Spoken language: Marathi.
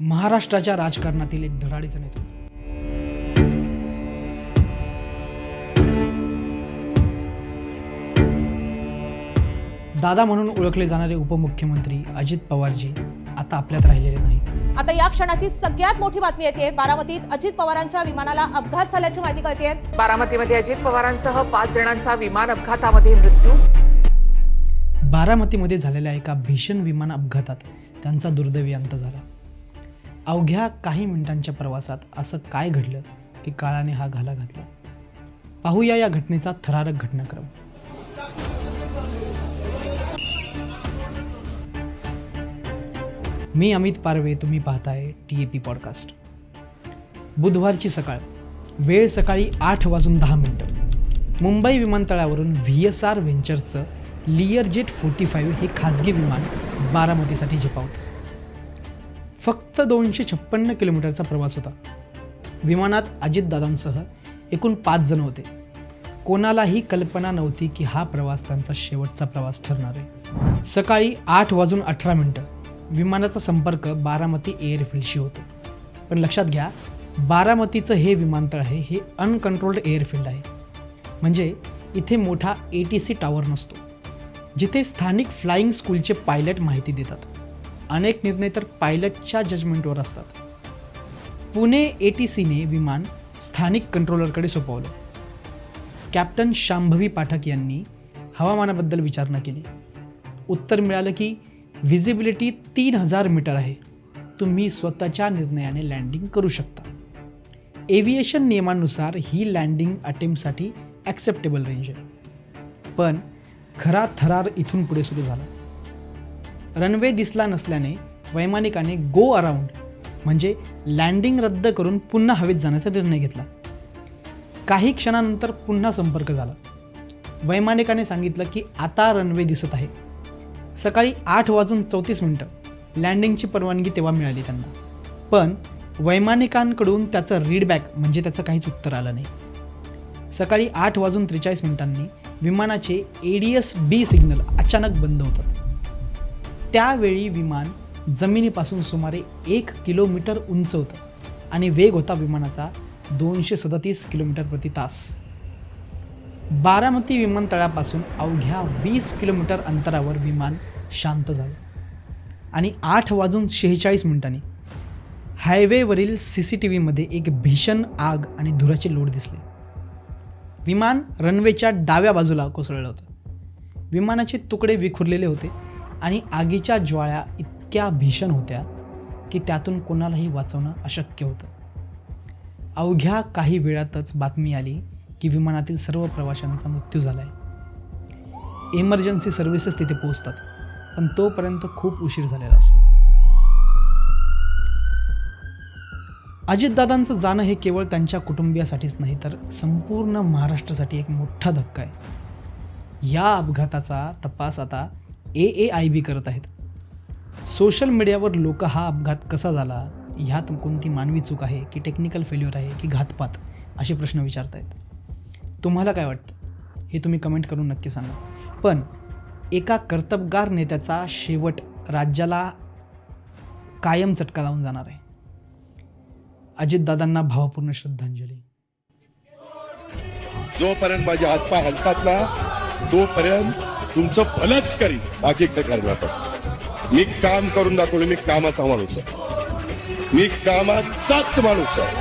महाराष्ट्राच्या राजकारणातील एक धडाडीचं नेतृत्व. दादा म्हणून ओळखले जाणारे उपमुख्यमंत्री अजित पवारजी आता आपल्यात राहिलेले नाहीत. आता या क्षणाची सगळ्यात मोठी बातमी येते. बारामतीत अजित पवारांच्या विमानाला अपघात झाल्याची माहिती कळते. बारामतीमध्ये अजित पवारांसह 5 जणांचा विमान अपघातामध्ये मृत्यू. बारामतीमध्ये झालेल्या एका भीषण विमान अपघातात त्यांचा दुर्दैवी अंत झाला. अवघ्या काही मिनिटांच्या प्रवासात असं काय घडलं की काळाने हा घाला घातला. पाहूया या घटनेचा थरारक घटनाक्रम. मी अमित पारवे, तुम्ही पाहताय TAP पॉडकास्ट. बुधवारची सकाळ, वेळ सकाळी 8:10. मुंबई विमानतळावरून VSR व्हेंचर्सचं लिअरजेट 45 हे खाजगी विमान बारामतीसाठी झेपावतं. फक्त 256 किलोमीटरचा प्रवास होता. विमानात अजितदादांसह एकूण 5 जण होते. कोणालाही कल्पना नव्हती की हा प्रवास त्यांचा शेवटचा प्रवास ठरणार आहे. सकाळी 8:18 विमानाचा संपर्क बारामती एअरफील्डशी होतो. पण लक्षात घ्या, बारामतीचं हे विमानतळ आहे हे अनकंट्रोल्ड एअरफील्ड आहे. म्हणजे इथे मोठा ATC टॉवर नसतो जिथे स्थानिक फ्लाईंग स्कूलचे पायलट माहिती देतात. अनेक निर्णय तर पायलटच्या जजमेंटवर असतात. पुणे ATCने विमान स्थानिक कंट्रोलरकडे सोपवलं. कॅप्टन शांभवी पाठक यांनी हवामानाबद्दल विचारणा केली. उत्तर मिळालं की व्हिजिबिलिटी 3000 मीटर आहे. तुम्ही स्वतःच्या निर्णयाने लँडिंग करू शकता. एव्हिएशन नियमानुसार ही लँडिंग अटेम्प्टसाठी ॲक्सेप्टेबल रेंज आहे. पण खरा थरार इथून पुढे सुरू झाला. रनवे दिसला नसल्याने वैमानिकाने गो अराउंड म्हणजे लँडिंग रद्द करून पुन्हा हवेत जाण्याचा निर्णय घेतला. काही क्षणानंतर पुन्हा संपर्क झाला. वैमानिकाने सांगितलं की आता रनवे दिसत आहे. सकाळी 8:34 लँडिंगची परवानगी तेव्हा मिळाली त्यांना. पण वैमानिकांकडून त्याचं रीडबॅक म्हणजे त्याचं काहीच उत्तर आलं नाही. सकाळी 8:43 विमानाचे ADS-B सिग्नल अचानक बंद होतात. त्यावेळी विमान जमिनीपासून सुमारे 1 किलोमीटर उंच होतं आणि वेग होता विमानाचा 237 किलोमीटर प्रति तास. बारामती विमानतळापासून अवघ्या 20 किलोमीटर अंतरावर विमान शांत झालं आणि 8:46 हायवेवरील CCTVमध्ये एक भीषण आग आणि धुराचे लोट दिसले. विमान रनवेच्या डाव्या बाजूला कोसळलं होतं. विमानाचे तुकडे विखुरलेले होते आणि आगीच्या ज्वाळा इतक्या भीषण होत्या की त्यातून कोणालाही वाचवणं अशक्य होतं. अवघ्या काही वेळातच बातमी आली की विमानातील सर्व प्रवाशांचा मृत्यू झाला आहे. इमर्जन्सी सर्व्हिसेस तिथे पोहोचतात, पण तोपर्यंत खूप उशीर झालेला असतो. अजितदादांचं जाणं हे केवळ त्यांच्या कुटुंबियासाठीच नाही तर संपूर्ण महाराष्ट्रासाठी एक मोठा धक्का आहे. या अपघाताचा तपास आता AAIB करत आहेत. सोशल मीडियावर लोक हा अपघात कसा झाला, ह्यात कोणती मानवी चूक आहे की टेक्निकल फेल्युअर आहे की घातपात, असे प्रश्न विचारत आहेत. तुम्हाला काय वाटतं हे तुम्ही कमेंट करून नक्की सांगा. पण एका कर्तबगार नेत्याचा शेवट राज्याला कायम चटका लावून जाणार आहे. अजितदादांना भावपूर्ण श्रद्धांजली. जोपर्यंत माझे हातपाय हलतात ना तोपर्यंत तुमचं भलंच करीन, बाकी काय करणार. मी काम करून दाखवलं. मी कामाचा माणूस आहे. मी कामाचाच माणूस आहे.